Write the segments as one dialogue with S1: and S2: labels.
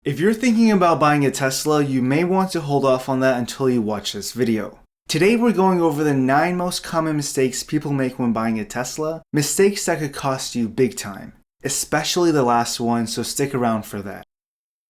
S1: If you're thinking about buying a Tesla, you may want to hold off on that until you watch this video. Today we're going over the 9 most common mistakes people make when buying a Tesla, mistakes that could cost you big time, especially the last one, so stick around for that.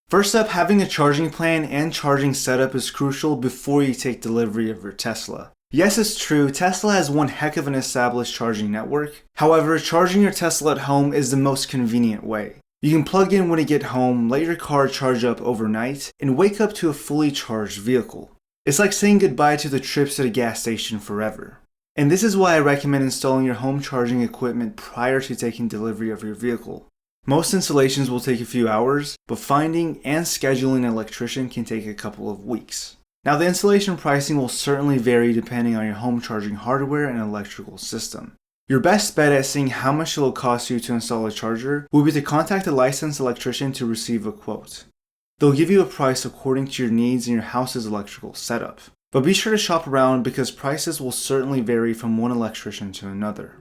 S1: First up, having a charging plan and charging setup is crucial before you take delivery of your Tesla. Yes, it's true, Tesla has one heck of an established charging network. However, charging your Tesla at home is the most convenient way. You can plug in when you get home, let your car charge up overnight, and wake up to a fully charged vehicle. It's like saying goodbye to the trips to the gas station forever. And this is why I recommend installing your home charging equipment prior to taking delivery of your vehicle. Most installations will take a few hours, but finding and scheduling an electrician can take a couple of weeks. Now, the installation pricing will certainly vary depending on your home charging hardware and electrical system. Your best bet at seeing how much it will cost you to install a charger will be to contact a licensed electrician to receive a quote. They'll give you a price according to your needs and your house's electrical setup. But be sure to shop around because prices will certainly vary from one electrician to another.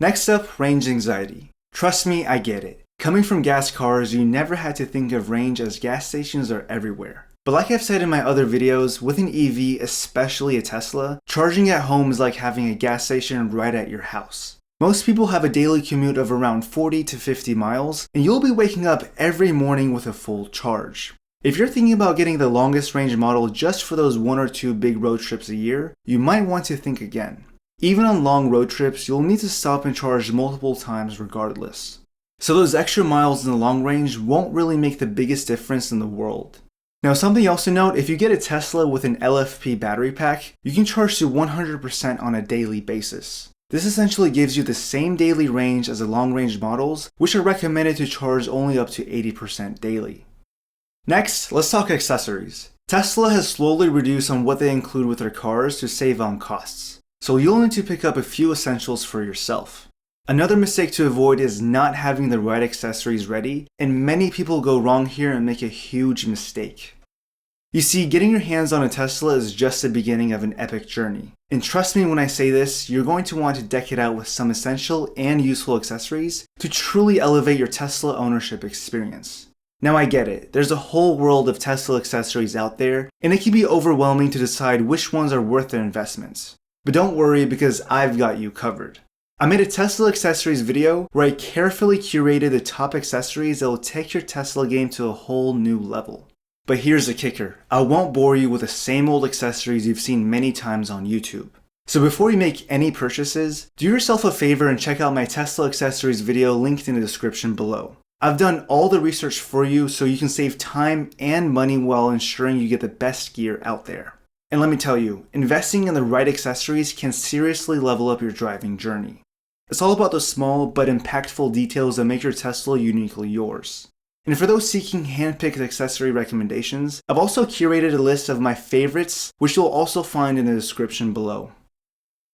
S1: Next up, range anxiety. Trust me, I get it. Coming from gas cars, you never had to think of range as gas stations are everywhere. But like I've said in my other videos, with an EV, especially a Tesla, charging at home is like having a gas station right at your house. Most people have a daily commute of around 40 to 50 miles, and you'll be waking up every morning with a full charge. If you're thinking about getting the longest range model just for those 1 or 2 big road trips a year, you might want to think again. Even on long road trips, you'll need to stop and charge multiple times regardless. So those extra miles in the long range won't really make the biggest difference in the world. Now, something else to note, if you get a Tesla with an LFP battery pack, you can charge to 100% on a daily basis. This essentially gives you the same daily range as the long-range models, which are recommended to charge only up to 80% daily. Next, let's talk accessories. Tesla has slowly reduced on what they include with their cars to save on costs, so you'll need to pick up a few essentials for yourself. Another mistake to avoid is not having the right accessories ready, and many people go wrong here and make a huge mistake. You see, getting your hands on a Tesla is just the beginning of an epic journey. And trust me when I say this, you're going to want to deck it out with some essential and useful accessories to truly elevate your Tesla ownership experience. Now I get it, there's a whole world of Tesla accessories out there, and it can be overwhelming to decide which ones are worth their investments. But don't worry because I've got you covered. I made a Tesla accessories video where I carefully curated the top accessories that will take your Tesla game to a whole new level. But here's the kicker, I won't bore you with the same old accessories you've seen many times on YouTube. So before you make any purchases, do yourself a favor and check out my Tesla accessories video linked in the description below. I've done all the research for you so you can save time and money while ensuring you get the best gear out there. And let me tell you, investing in the right accessories can seriously level up your driving journey. It's all about those small but impactful details that make your Tesla uniquely yours. And for those seeking hand-picked accessory recommendations, I've also curated a list of my favorites, which you'll also find in the description below.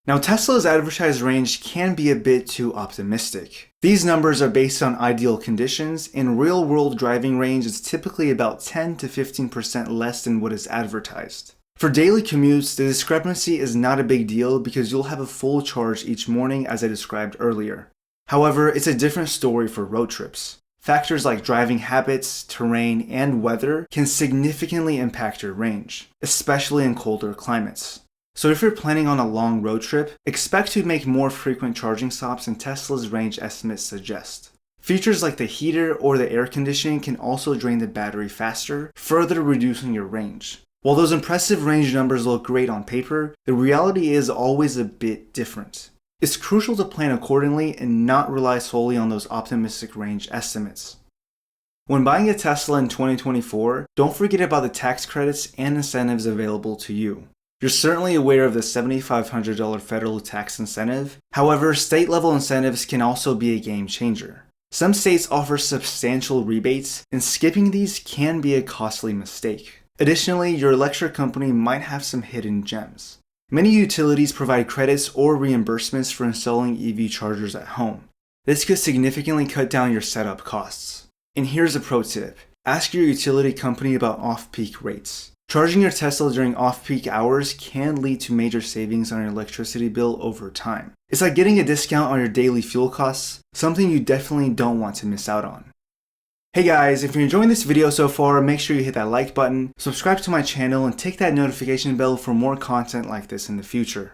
S1: Now, Tesla's advertised range can be a bit too optimistic. These numbers are based on ideal conditions, and real-world driving range is typically about 10 to 15% less than what is advertised. For daily commutes, the discrepancy is not a big deal because you'll have a full charge each morning as I described earlier. However, it's a different story for road trips. Factors like driving habits, terrain, and weather can significantly impact your range, especially in colder climates. So if you're planning on a long road trip, expect to make more frequent charging stops than Tesla's range estimates suggest. Features like the heater or the air conditioning can also drain the battery faster, further reducing your range. While those impressive range numbers look great on paper, the reality is always a bit different. It's crucial to plan accordingly and not rely solely on those optimistic range estimates. When buying a Tesla in 2024, don't forget about the tax credits and incentives available to you. You're certainly aware of the $7,500 federal tax incentive. However, state-level incentives can also be a game changer. Some states offer substantial rebates, and skipping these can be a costly mistake. Additionally, your electric company might have some hidden gems. Many utilities provide credits or reimbursements for installing EV chargers at home. This could significantly cut down your setup costs. And here's a pro tip. Ask your utility company about off-peak rates. Charging your Tesla during off-peak hours can lead to major savings on your electricity bill over time. It's like getting a discount on your daily fuel costs, something you definitely don't want to miss out on. Hey guys, if you're enjoying this video so far, make sure you hit that like button, subscribe to my channel, and tick that notification bell for more content like this in the future.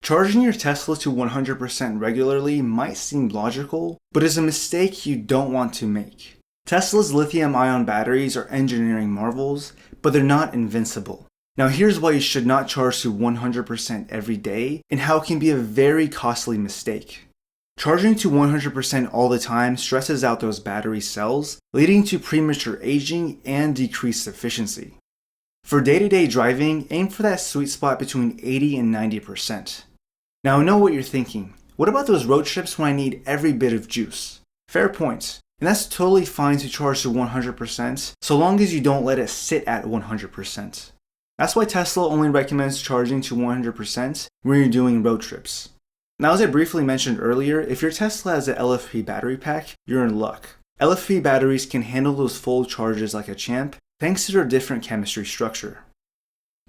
S1: Charging your Tesla to 100% regularly might seem logical, but is a mistake you don't want to make. Tesla's lithium-ion batteries are engineering marvels, but they're not invincible. Now here's why you should not charge to 100% every day, and how it can be a very costly mistake. Charging to 100% all the time stresses out those battery cells, leading to premature aging and decreased efficiency. For day-to-day driving, aim for that sweet spot between 80 and 90%. Now I know what you're thinking. What about those road trips when I need every bit of juice? Fair point. And that's totally fine to charge to 100%, so long as you don't let it sit at 100%. That's why Tesla only recommends charging to 100% when you're doing road trips. Now, as I briefly mentioned earlier, if your Tesla has an LFP battery pack, you're in luck. LFP batteries can handle those full charges like a champ, thanks to their different chemistry structure.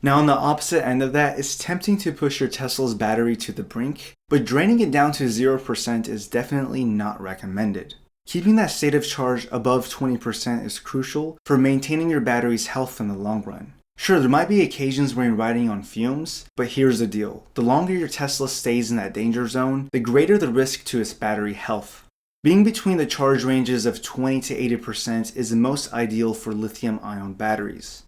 S1: Now, on the opposite end of that, it's tempting to push your Tesla's battery to the brink, but draining it down to 0% is definitely not recommended. Keeping that state of charge above 20% is crucial for maintaining your battery's health in the long run. Sure, there might be occasions when you're riding on fumes, but here's the deal. The longer your Tesla stays in that danger zone, the greater the risk to its battery health. Being between the charge ranges of 20 to 80% is the most ideal for lithium-ion batteries.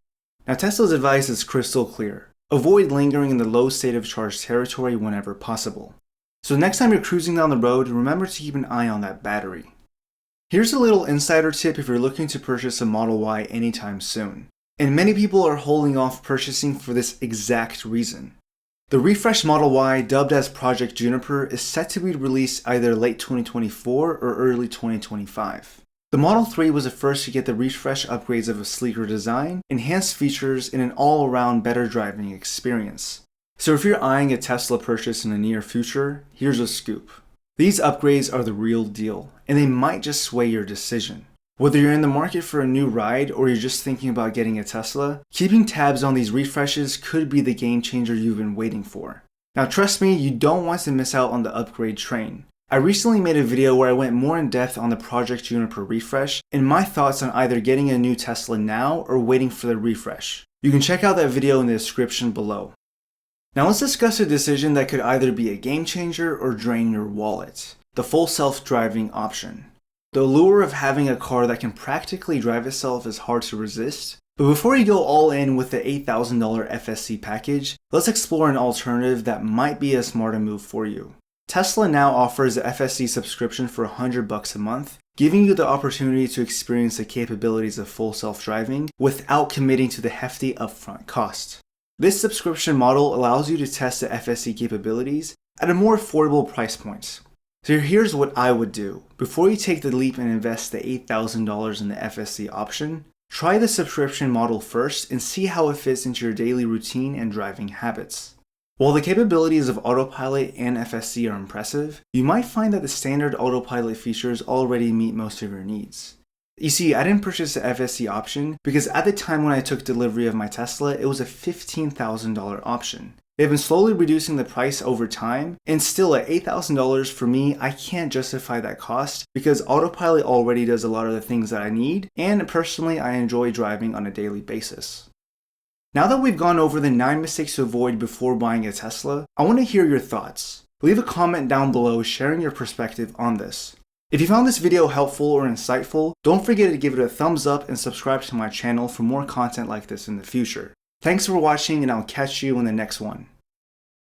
S1: Now, Tesla's advice is crystal clear. Avoid lingering in the low state of charge territory whenever possible. So next time you're cruising down the road, remember to keep an eye on that battery. Here's a little insider tip if you're looking to purchase a Model Y anytime soon. And many people are holding off purchasing for this exact reason. The refreshed Model Y, dubbed as Project Juniper, is set to be released either late 2024 or early 2025. The Model 3 was the first to get the refresh upgrades of a sleeker design, enhanced features, and an all-around better driving experience. So if you're eyeing a Tesla purchase in the near future, here's a scoop. These upgrades are the real deal, and they might just sway your decision. Whether you're in the market for a new ride or you're just thinking about getting a Tesla, keeping tabs on these refreshes could be the game changer you've been waiting for. Now trust me, you don't want to miss out on the upgrade train. I recently made a video where I went more in depth on the Project Juniper refresh and my thoughts on either getting a new Tesla now or waiting for the refresh. You can check out that video in the description below. Now let's discuss a decision that could either be a game changer or drain your wallet. The full self-driving option. The allure of having a car that can practically drive itself is hard to resist. But before you go all in with the $8,000 FSC package, let's explore an alternative that might be a smarter move for you. Tesla now offers the FSC subscription for $100 a month, giving you the opportunity to experience the capabilities of full self-driving without committing to the hefty upfront cost. This subscription model allows you to test the FSC capabilities at a more affordable price point. So here's what I would do. Before you take the leap and invest the $8,000 in the FSC option, try the subscription model first and see how it fits into your daily routine and driving habits. While the capabilities of autopilot and FSC are impressive, you might find that the standard autopilot features already meet most of your needs. You see, I didn't purchase the FSC option because at the time when I took delivery of my Tesla, it was a $15,000 option. They've been slowly reducing the price over time, and still at $8,000 for me, I can't justify that cost because autopilot already does a lot of the things that I need, and personally I enjoy driving on a daily basis. Now that we've gone over the 9 mistakes to avoid before buying a Tesla, I want to hear your thoughts. Leave a comment down below sharing your perspective on this. If you found this video helpful or insightful, don't forget to give it a thumbs up and subscribe to my channel for more content like this in the future. Thanks for watching, and I'll catch you in the next one.